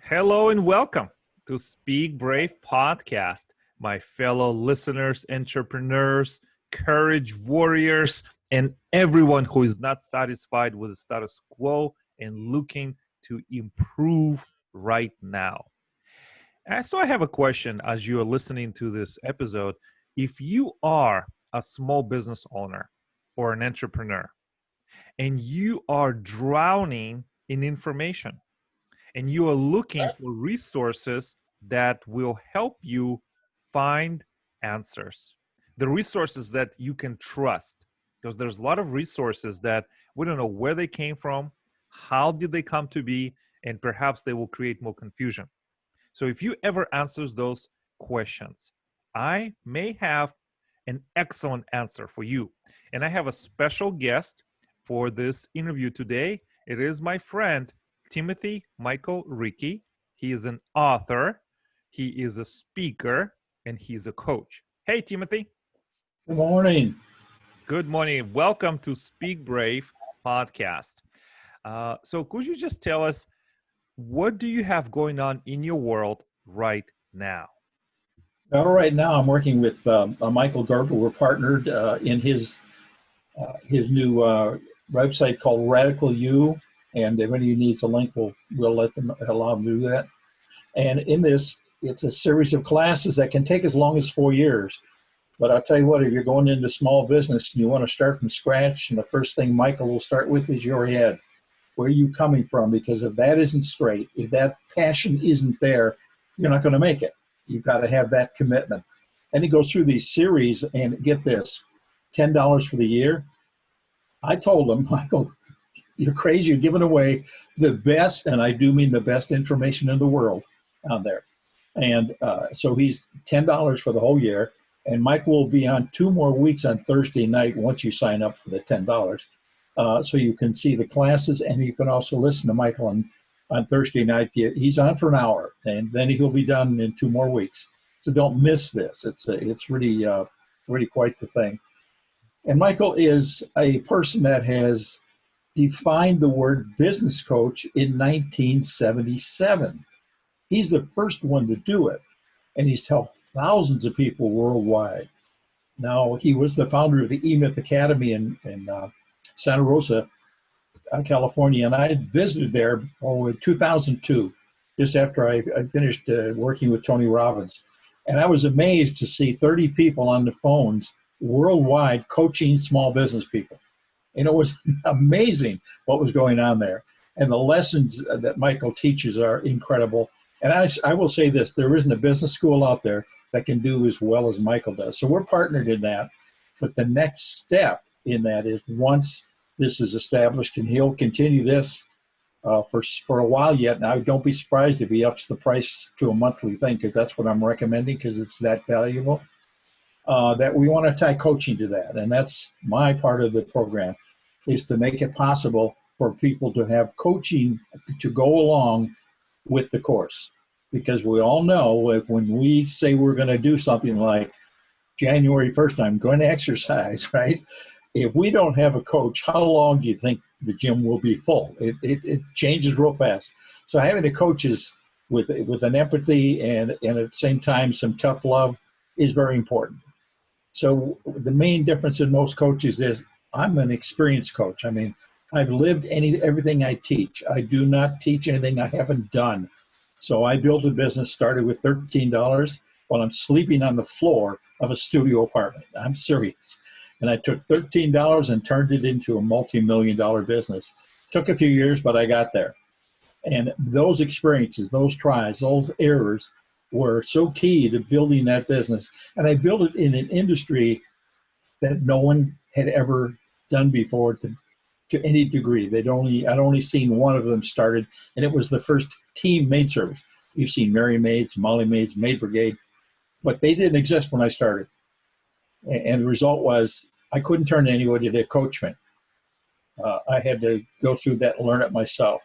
Hello and welcome to Speak Brave podcast, my fellow listeners, entrepreneurs, courage warriors, and everyone who is not satisfied with the status quo and looking to improve right now. And so I have a question as you are listening to this episode. If you are a small business owner or an entrepreneur and you are drowning in information, and you are looking for resources that will help you find answers, the resources that you can trust, because there's a lot of resources that we don't know where they came from, how did they come to be, and perhaps they will create more confusion. So if you ever answers those questions, I may have an excellent answer for you. And I have a special guest for this interview today. It is my friend, Timothy Michael Ricky. He is an author, he is a speaker, and he's a coach. Hey, Timothy. Good morning. Good morning. Welcome to Speak Brave podcast. So could you just tell us, what do you have going on in your world right now? All right, now I'm working with Michael Gerber. We're partnered in his new website called Radical You, and if anybody needs a link, we'll allow them to do that. And in this, it's a series of classes that can take as long as 4 years. But I'll tell you what, if you're going into small business and you want to start from scratch, and the first thing Michael will start with is your head. Where are you coming from? Because if that isn't straight, if that passion isn't there, you're not going to make it. You've got to have that commitment. And he goes through these series, and get this, $10 for the year. I told him, Michael, you're crazy. You're giving away the best, and I do mean the best information in the world out there. And so he's $10 for the whole year. And Mike will be on 2 more weeks on Thursday night once you sign up for the $10. So you can see the classes, and you can also listen to Michael on Thursday night. He's on for an hour, and then he'll be done in 2 more weeks. So don't miss this. It's really quite the thing. And Michael is a person that has defined the word business coach in 1977. He's the first one to do it, and he's helped thousands of people worldwide. Now, he was the founder of the EMyth Academy in Santa Rosa, California, and I visited there in 2002, just after I finished working with Tony Robbins. And I was amazed to see 30 people on the phones worldwide coaching small business people. And it was amazing what was going on there. And the lessons that Michael teaches are incredible. And I will say this, there isn't a business school out there that can do as well as Michael does. So we're partnered in that. But the next step in that is, once this is established, and he'll continue this for a while yet. Now, don't be surprised if he ups the price to a monthly thing, because that's what I'm recommending, because it's that valuable, that we want to tie coaching to that. And that's my part of the program, is to make it possible for people to have coaching to go along with the course. Because we all know, if when we say we're going to do something like January 1st, I'm going to exercise, right? If we don't have a coach, how long do you think the gym will be full? It changes real fast. So having the coaches with an empathy and at the same time some tough love is very important. So the main difference in most coaches is, I'm an experienced coach. I mean, I've lived everything I teach. I do not teach anything I haven't done. So I built a business, started with $13 while I'm sleeping on the floor of a studio apartment. I'm serious. And I took $13 and turned it into a multi-million-dollar business. Took a few years, but I got there. And those experiences, those tries, those errors were so key to building that business. And I built it in an industry that no one had ever done before to any degree. I'd only seen one of them started, and it was the first team maid service. You've seen Mary Maids, Molly Maids, Maid Brigade, but they didn't exist when I started. And the result was, I couldn't turn to anybody to coach me. I had to go through that and learn it myself.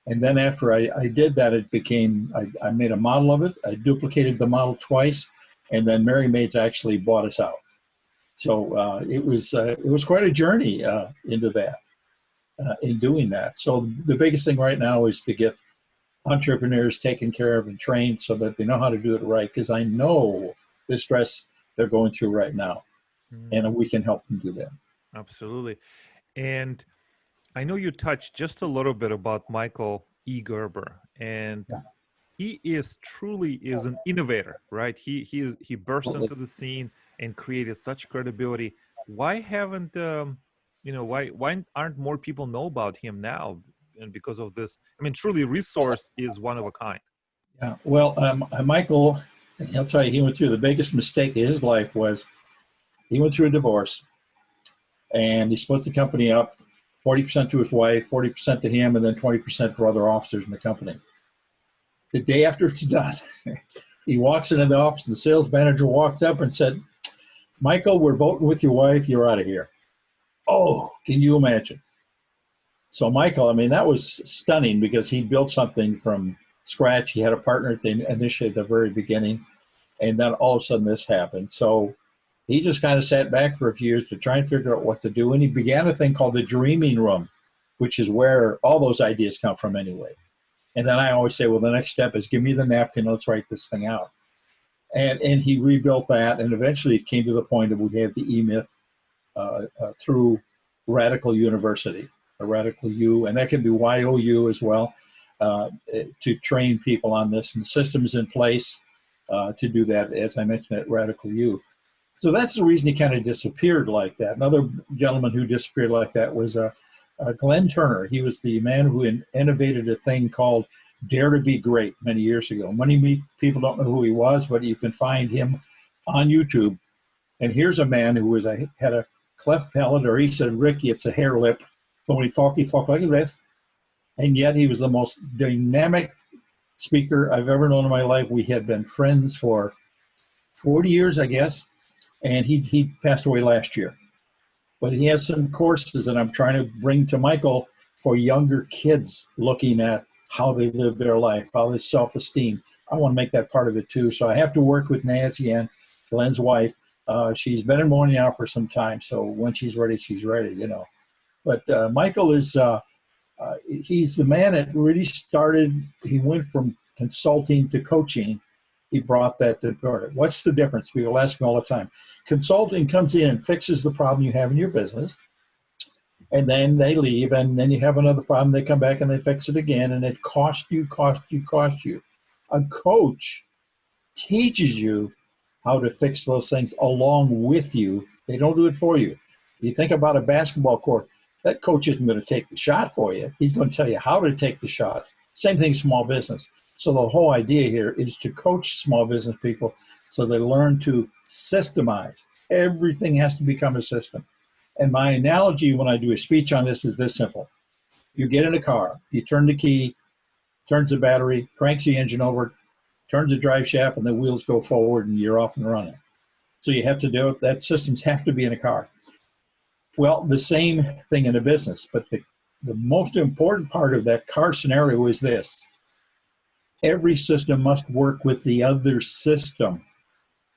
And then after I did that, it became, I made a model of it. I duplicated the model twice, and then Mary Maids actually bought us out. So it was quite a journey into that, in doing that. So the biggest thing right now is to get entrepreneurs taken care of and trained so that they know how to do it right, because I know the stress they're going through right now, and we can help them do that. Absolutely. And I know you touched just a little bit about Michael E. Gerber, and Yeah, he is truly is an innovator, right? He burst absolutely. into the scene and created such credibility. Why haven't why aren't more people know about him now? And because of this, I mean, truly, resource is one of a kind. Yeah. Well, Michael, I'll tell you, he went through the biggest mistake of his life was he went through a divorce, and he split the company up, 40% to his wife, 40% to him, and then 20% for other officers in the company. The day after it's done, he walks into the office, and the sales manager walked up and said, "Michael, we're voting with your wife. You're out of here." Oh, can you imagine? So Michael, I mean, that was stunning because he built something from scratch. He had a partner initially at the very beginning, and then all of a sudden this happened. So he just kind of sat back for a few years to try and figure out what to do, and he began a thing called the dreaming room, which is where all those ideas come from anyway. And then I always say, well, the next step is give me the napkin, let's write this thing out. And he rebuilt that, and eventually it came to the point that we have the EMyth through Radical University, a Radical U, and that can be YOU as well, to train people on this, and systems in place to do that, as I mentioned, at Radical U. So that's the reason he kind of disappeared like that. Another gentleman who disappeared like that was Glenn Turner. He was the man who innovated a thing called Dare to Be Great many years ago. Many people don't know who he was, but you can find him on YouTube. And here's a man who had a cleft palate, or he said, "Ricky, it's a hair lip." But when he talked like this. And yet he was the most dynamic speaker I've ever known in my life. We had been friends for 40 years, I guess. And he passed away last year. But he has some courses that I'm trying to bring to Michael for younger kids, looking at how they live their life, how they self-esteem. I want to make that part of it too. So I have to work with Nancy Ann, Glenn's wife. She's been in morning hour for some time, so when she's ready, she's ready, you know. But Michael is, he's the man that really started, he went from consulting to coaching. He brought that to Florida. What's the difference? People ask me all the time. Consulting comes in and fixes the problem you have in your business, and then they leave, and then you have another problem. They come back and they fix it again, and it costs you. A coach teaches you how to fix those things along with you. They don't do it for you. You think about a basketball court. That coach isn't going to take the shot for you. He's going to tell you how to take the shot. Same thing, small business. So the whole idea here is to coach small business people so they learn to systemize. Everything has to become a system. And my analogy when I do a speech on this is this simple. You get in a car, you turn the key, turns the battery, cranks the engine over, turns the drive shaft, and the wheels go forward, and you're off and running. So you have to do it. That systems have to be in a car. Well, the same thing in a business, but the most important part of that car scenario is this. Every system must work with the other system,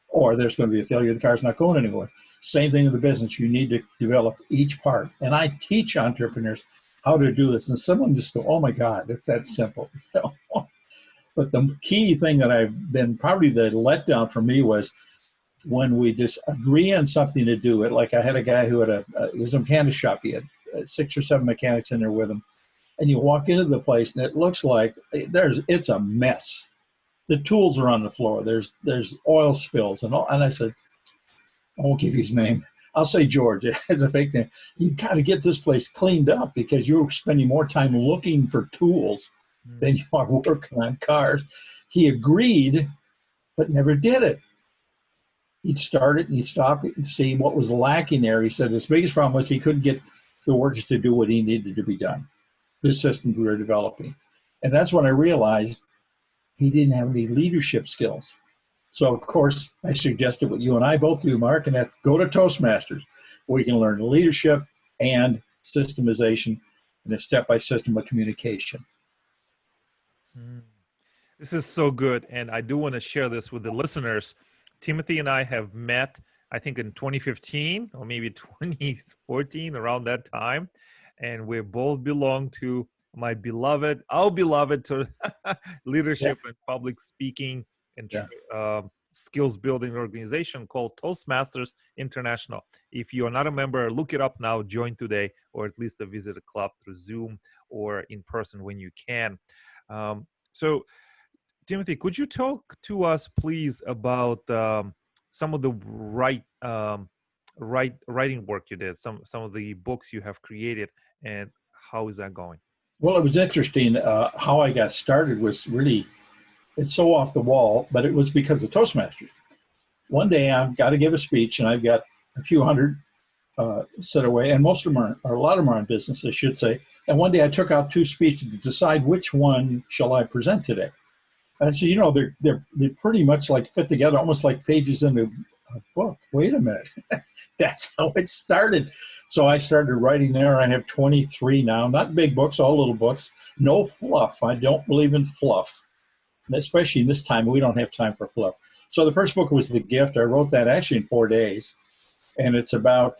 or there's going to be a failure. The car's not going anywhere. Same thing in the business. You need to develop each part. And I teach entrepreneurs how to do this. And someone just go, oh my God, it's that simple. But the key thing that I've been probably the letdown for me was when we just agree on something to do it. Like I had a guy who had it was a mechanic shop. He had 6 or 7 mechanics in there with him. And you walk into the place and it looks like it's a mess. The tools are on the floor. There's oil spills and all. And I said, I won't give you his name. I'll say George. It's a fake name. You got to get this place cleaned up because you're spending more time looking for tools than you are working on cars. He agreed, but never did it. He'd start it and he'd stop it and see what was lacking there. He said his biggest problem was he couldn't get the workers to do what he needed to be done. This system we were developing. And that's when I realized he didn't have any leadership skills. So, of course, I suggested what you and I both do, Mark, and that's go to Toastmasters, where you can learn leadership and systemization and a step-by-step system of communication. This is so good. And I do want to share this with the listeners. Timothy and I have met, I think, in 2015 or maybe 2014, around that time. And we both belong to my beloved, our beloved to Yeah, leadership and public speaking and yeah. skills building organization called Toastmasters International. If you are not a member, look it up now, join today, or at least visit a club through Zoom or in person when you can. So, Timothy, could you talk to us, please, about some of the writing work you did, some of the books you have created, and how is that going? Well, it was interesting. How I got started was really, it's so off the wall, but it was because of Toastmasters. One day I've got to give a speech, and I've got a few hundred set away, and most of them are, or a lot of them are in business, I should say. And one day I took out two speeches to decide which one shall I present today. And so, they're pretty much like fit together, almost like pages in a book. Wait a minute. That's how it started. So I started writing there. I have 23 now, not big books, all little books. No fluff. I don't believe in fluff, especially in this time. We don't have time for fluff. So the first book was The Gift. I wrote that actually in 4 days. And it's about,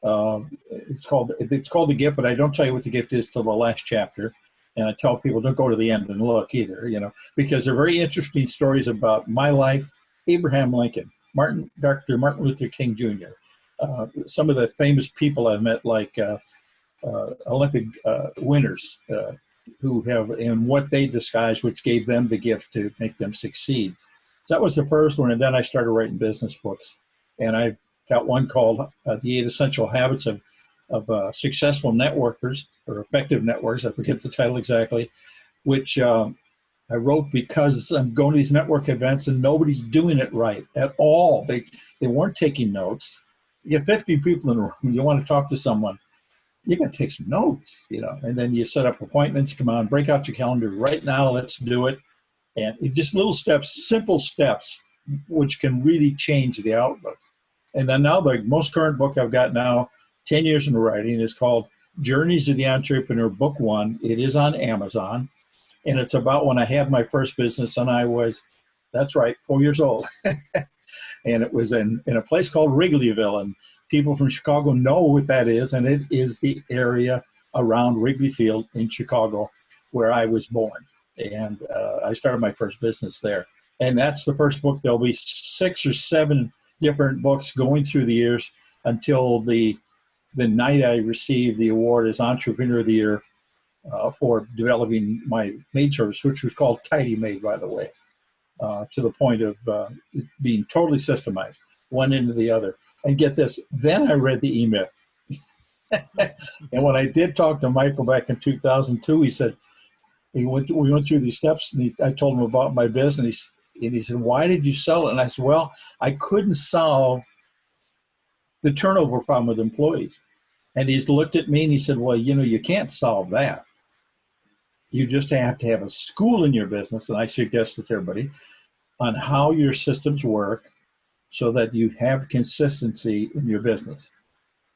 it's called The Gift, but I don't tell you what the gift is till the last chapter. And I tell people don't go to the end and look either, because they're very interesting stories about my life, Abraham Lincoln, Dr. Martin Luther King Jr., some of the famous people I've met, like Olympic winners who have, and what they disguised, which gave them the gift to make them succeed. So that was the first one. And then I started writing business books. And I got one called The 8 Essential Habits of Successful Networkers, or Effective Networks. I forget the title exactly, which I wrote because I'm going to these network events and nobody's doing it right at all. They weren't taking notes. You get 50 people in a room, you want to talk to someone, you got to take some notes, and then you set up appointments. Come on, break out your calendar right now. Let's do it. And it just little steps, simple steps, which can really change the outlook. And then now the most current book I've got now, 10 years in writing, is called Journeys of the Entrepreneur, Book 1. It is on Amazon. And it's about when I had my first business, and I was, that's right, 4 years old. And it was in a place called Wrigleyville. And people from Chicago know what that is. And it is the area around Wrigley Field in Chicago where I was born. And I started my first business there. And that's the first book. There'll be 6 or 7 different books going through the years until the night I received the award as Entrepreneur of the Year for developing my maid service, which was called Tidy Maid, by the way, to the point of it being totally systemized, one into the other. And get this, then I read the EMyth. And when I did talk to Michael back in 2002, he said, we went through these steps, and I told him about my business, and he said, why did you sell it? And I said, well, I couldn't solve the turnover problem with employees. And he's looked at me and he said, well, you can't solve that. You just have to have a school in your business, and I suggested to everybody, on how your systems work so that you have consistency in your business.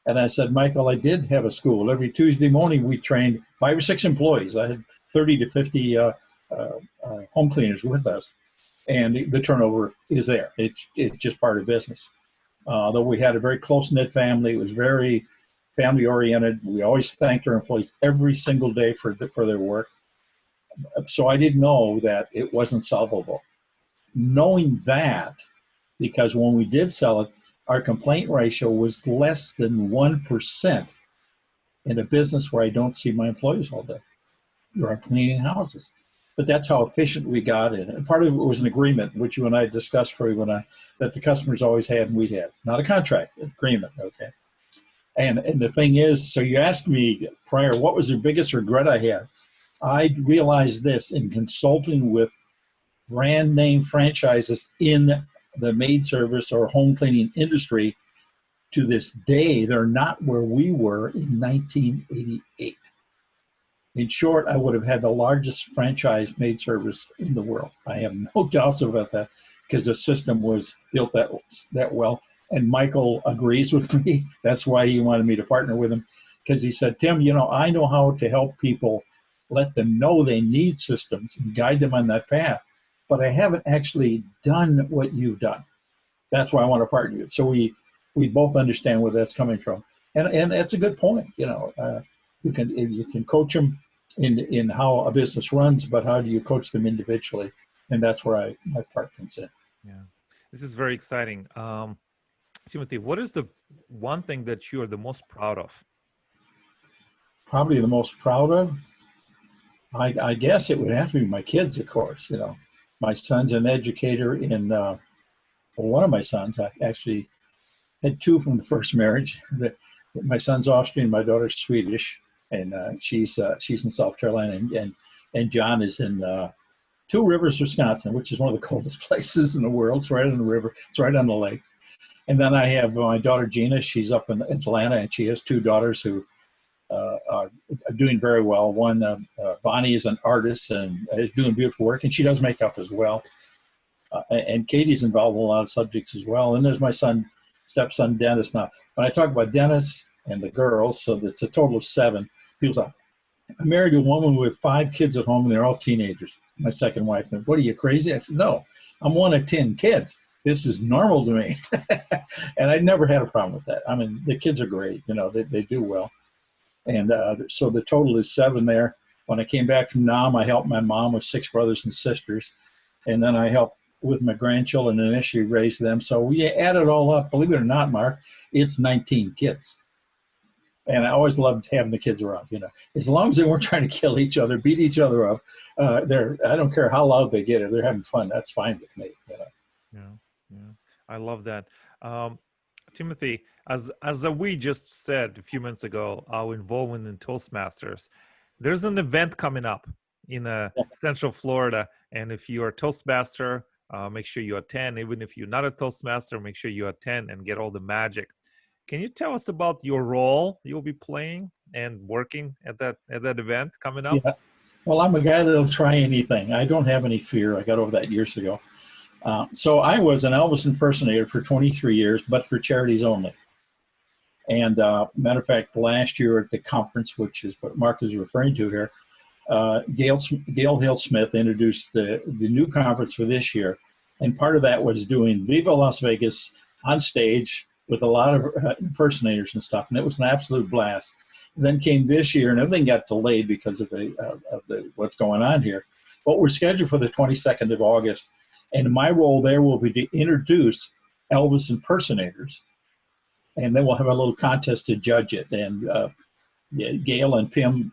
And I said, Michael, I did have a school. Every Tuesday morning, we trained 5 or 6 employees. I had 30 to 50 home cleaners with us. And the turnover is there. It's just part of business. Though we had a very close-knit family, it was very family-oriented. We always thanked our employees every single day for their work. So I didn't know that it wasn't solvable. Knowing that, because when we did sell it, our complaint ratio was less than 1% in a business where I don't see my employees all day. You're cleaning houses. But that's how efficient we got in. And part of it was an agreement, which you and I discussed for you that the customers always had and we had. Not a contract, agreement, okay? And the thing is, so you asked me prior, what was the biggest regret I had? I realized this in consulting with brand name franchises in the maid service or home cleaning industry. To this day, they're not where we were in 1988. In short, I would have had the largest franchise maid service in the world. I have no doubts about that because the system was built that well. And Michael agrees with me. That's why he wanted me to partner with him, because he said, Tim, I know how to help people, let them know they need systems and guide them on that path, but I haven't actually done what you've done. That's why I want to partner with you. So we both understand where that's coming from. And that's a good point. You can coach them in how a business runs, but how do you coach them individually? And that's where my part comes in. Yeah, this is very exciting. Timothy, what is the one thing that you are the most proud of? Probably the most proud of, I guess it would have to be my kids, of course. You know, my son's an educator in, well, one of my sons, I actually had two from the first marriage. My son's Austrian, my daughter's Swedish, and she's in South Carolina, and John is in Two Rivers, Wisconsin, which is one of the coldest places in the world. It's right on the river. It's right on the lake. And then I have my daughter Gina. She's up in Atlanta, and she has two daughters who are doing very well. One, Bonnie, is an artist and is doing beautiful work, and she does makeup as well. And Katie's involved in a lot of subjects as well. And there's my stepson Dennis. Now, when I talk about Dennis and the girls, so it's a total of 7. People say, I married a woman with 5 kids at home, and they're all teenagers. My second wife. And, what, are you crazy? I said, no, I'm one of 10 kids. This is normal to me. And I never had a problem with that. I mean, the kids are great. You know, they do well. And so the total is 7 there. When I came back from Nam, I helped my mom with 6 brothers and sisters. And then I helped with my grandchildren and initially raised them. So we add it all up. Believe it or not, Mark, it's 19 kids. And I always loved having the kids around, you know. As long as they weren't trying to kill each other, beat each other up, I don't care how loud they get it. They're having fun. That's fine with me. You know? Yeah, I love that. Timothy, as we just said a few minutes ago, our involvement in Toastmasters, there's an event coming up in Central Florida. And if you are a Toastmaster, make sure you attend. Even if you're not a Toastmaster, make sure you attend and get all the magic. Can you tell us about your role you'll be playing and working at that event coming up? Yeah. Well, I'm a guy that'll try anything. I don't have any fear. I got over that years ago. So I was an Elvis impersonator for 23 years, but for charities only. And matter of fact, last year at the conference, which is what Mark is referring to here, Gail Hill Smith introduced the new conference for this year. And part of that was doing Viva Las Vegas on stage with a lot of impersonators and stuff. And it was an absolute blast. Then came this year, and everything got delayed because of what's going on here. But we're scheduled for the 22nd of August. And my role there will be to introduce Elvis impersonators. And then we'll have a little contest to judge it. And Gail and Pim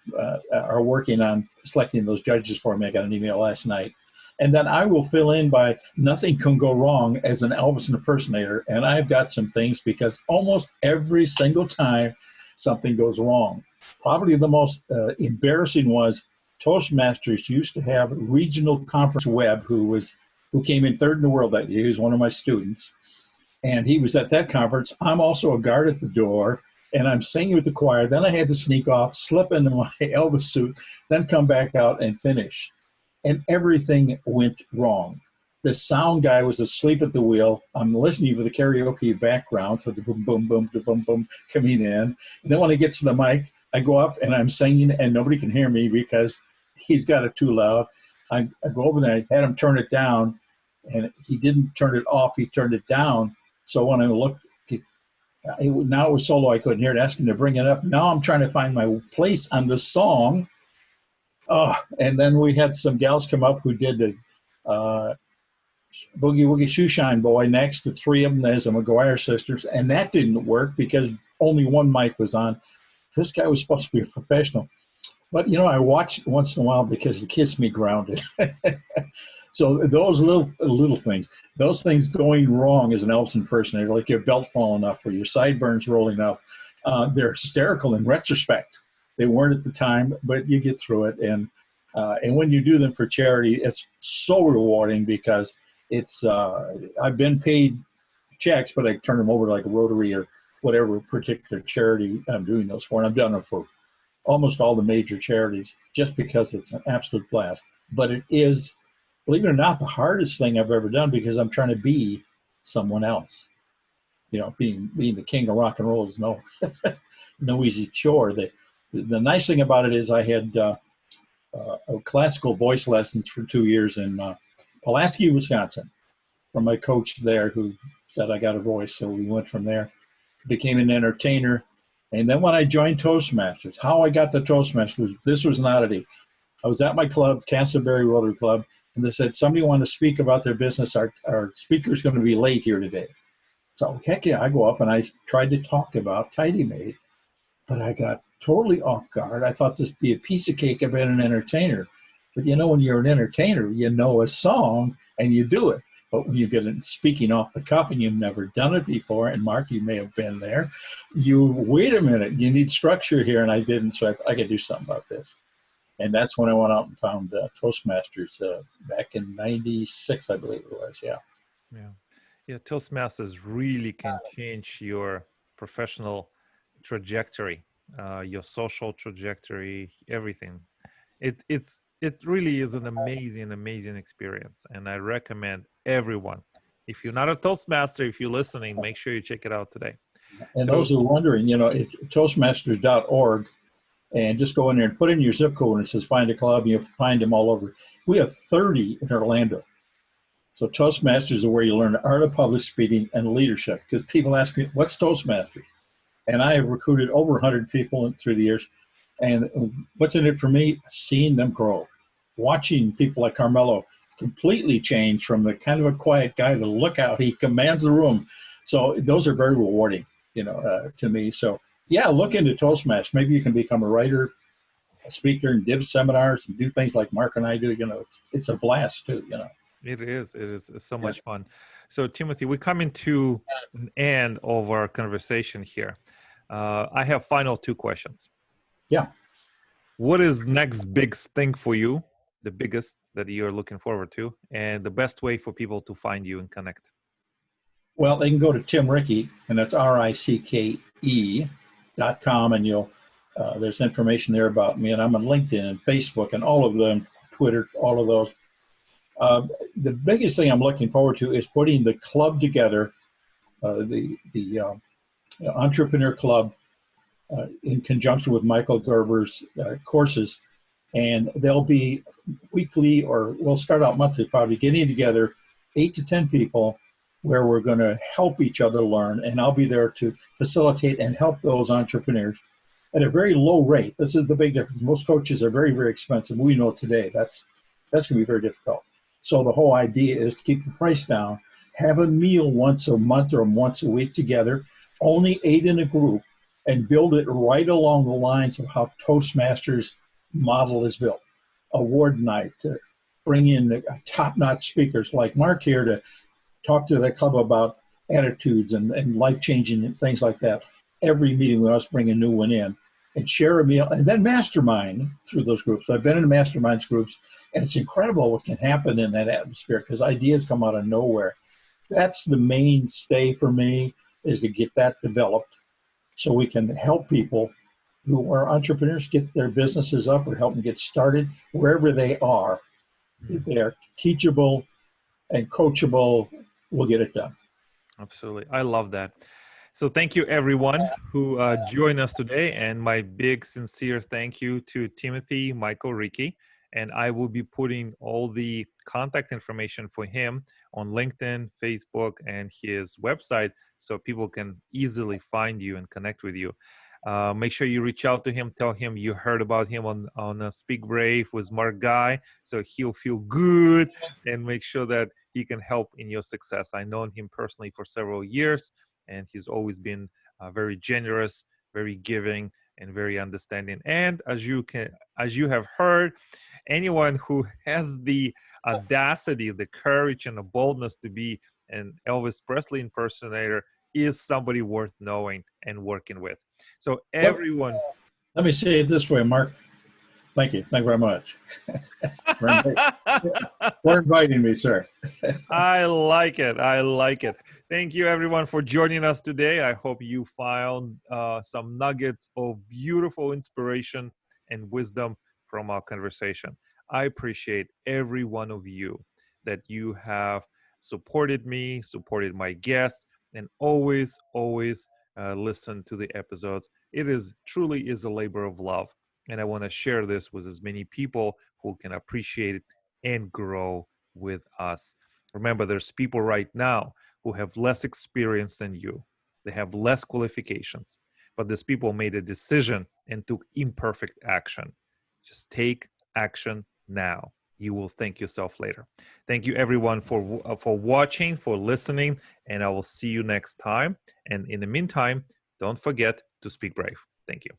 are working on selecting those judges for me. I got an email last night. And then I will fill in by nothing can go wrong as an Elvis impersonator. And I've got some things because almost every single time something goes wrong. Probably the most embarrassing was Toastmasters used to have Regional Conference Webb, who came in 3rd in the world that year. He was one of my students. And he was at that conference. I'm also a guard at the door, and I'm singing with the choir. Then I had to sneak off, slip into my Elvis suit, then come back out and finish. And everything went wrong. The sound guy was asleep at the wheel. I'm listening for the karaoke background, so the boom, boom, boom, the boom, boom coming in. And then when I get to the mic, I go up and I'm singing, and nobody can hear me because he's got it too loud. I go over there, I had him turn it down, and he didn't turn it off, he turned it down. So when I looked, now it was solo, I couldn't hear it, asked him to bring it up. Now I'm trying to find my place on the song. And then we had some gals come up who did the Boogie Woogie Shoeshine Boy next, the 3 of them as the McGuire sisters, and that didn't work because only one mic was on. This guy was supposed to be a professional. But, you know, I watch it once in a while because it keeps me grounded. So those little things, those things going wrong as an Elvis impersonator, like your belt falling off or your sideburns rolling up, they're hysterical in retrospect. They weren't at the time, but you get through it. And when you do them for charity, it's so rewarding because it's I've been paid checks, but I turn them over to like a Rotary or whatever particular charity I'm doing those for. And I've done them for almost all the major charities just because it's an absolute blast. But it is, believe it or not, the hardest thing I've ever done because I'm trying to be someone else. You know, being the king of rock and roll is no easy chore. The nice thing about it is I had classical voice lessons for 2 years in Pulaski, Wisconsin, from my coach there who said I got a voice. So we went from there, became an entertainer, And then when I joined Toastmasters, how I got to Toastmasters, this was an oddity. I was at my club, Castleberry Rotary Club, and they said, somebody want to speak about their business. Our speaker's going to be late here today. So heck yeah, I go up and I tried to talk about Tidy Made, but I got totally off guard. I thought this would be a piece of cake. I've been an entertainer. But you know, when you're an entertainer, you know a song and you do it. But when you get it speaking off the cuff and you've never done it before, and Mark, you may have been there, you wait a minute, you need structure here, and I didn't, so I could do something about this. And that's when I went out and found Toastmasters back in '96, I believe it was. Yeah. Yeah. Yeah. Toastmasters really can change your professional trajectory, your social trajectory, everything. It really is an amazing experience. And I recommend everyone. If you're not a Toastmaster, if you're listening, make sure you check it out today. And So those who are wondering, you know, Toastmasters.org, and just go in there and put in your zip code, and it says find a club, and you'll find them all over. We have 30 in Orlando. So Toastmasters is where you learn the art of public speaking and leadership. Because people ask me, what's Toastmasters? And I have recruited over 100 people through the years. And what's in it for me? Seeing them grow. Watching people like Carmelo completely change from the kind of a quiet guy to look out. He commands the room. So those are very rewarding, you know, to me. So yeah, look into Toastmasters. Maybe you can become a writer, a speaker, and give seminars and do things like Mark and I do. You know, it's a blast too, you know. it is. It's so much fun. So Timothy, we're coming to an end of our conversation here. I have final two questions. Yeah. What is next big thing for you? The biggest that you're looking forward to, and the best way for people to find you and connect? Well, they can go to Tim Rickey, and that's RICKE.com, and you'll there's information there about me, and I'm on LinkedIn and Facebook and all of them, Twitter, all of those. The biggest thing I'm looking forward to is putting the club together, the Entrepreneur Club, in conjunction with Michael Gerber's courses, and they'll be weekly, or we'll start out monthly, probably getting together 8 to 10 people where we're going to help each other learn, and I'll be there to facilitate and help those entrepreneurs at a very low rate. This is the big difference. Most coaches are very, very expensive. We know today that's going to be very difficult. So the whole idea is to keep the price down, have a meal once a month or once a week together, only 8 in a group, and build it right along the lines of how Toastmasters model is built. Award night, to bring in the top-notch speakers like Mark here to talk to the club about attitudes and life-changing things like that. Every meeting we always bring a new one in and share a meal, and then mastermind through those groups. I've been in masterminds groups, and it's incredible what can happen in that atmosphere because ideas come out of nowhere. That's the mainstay for me, is to get that developed so we can help people who are entrepreneurs get their businesses up, or help them get started wherever they are. If they are teachable and coachable, we'll get it done. Absolutely. I love that. So thank you everyone who joined us today, and my big sincere thank you to Timothy Michael Rickey. And I will be putting all the contact information for him on LinkedIn, Facebook, and his website, so people can easily find you and connect with you. Make sure you reach out to him, tell him you heard about him on Speak Brave with Mark Guy, so he'll feel good, and make sure that he can help in your success. I've known him personally for several years, and he's always been very generous, very giving, and very understanding. And as you have heard, anyone who has the audacity, the courage, and the boldness to be an Elvis Presley impersonator is somebody worth knowing and working with. So everyone, let me say it this way, Mark. Thank you. Thank you very much for inviting me, sir. I like it. I like it. Thank you, everyone, for joining us today. I hope you found some nuggets of beautiful inspiration and wisdom from our conversation. I appreciate every one of you that you have supported me, supported my guests, and always listen to the episodes. It is truly is a labor of love, and I want to share this with as many people who can appreciate it and grow with us. Remember, there's people right now who have less experience than you. They have less qualifications, but these people made a decision and took imperfect action. Just take action now. You will thank yourself later. Thank you everyone for watching, for listening, and I will see you next time. And in the meantime, don't forget to speak brave. Thank you.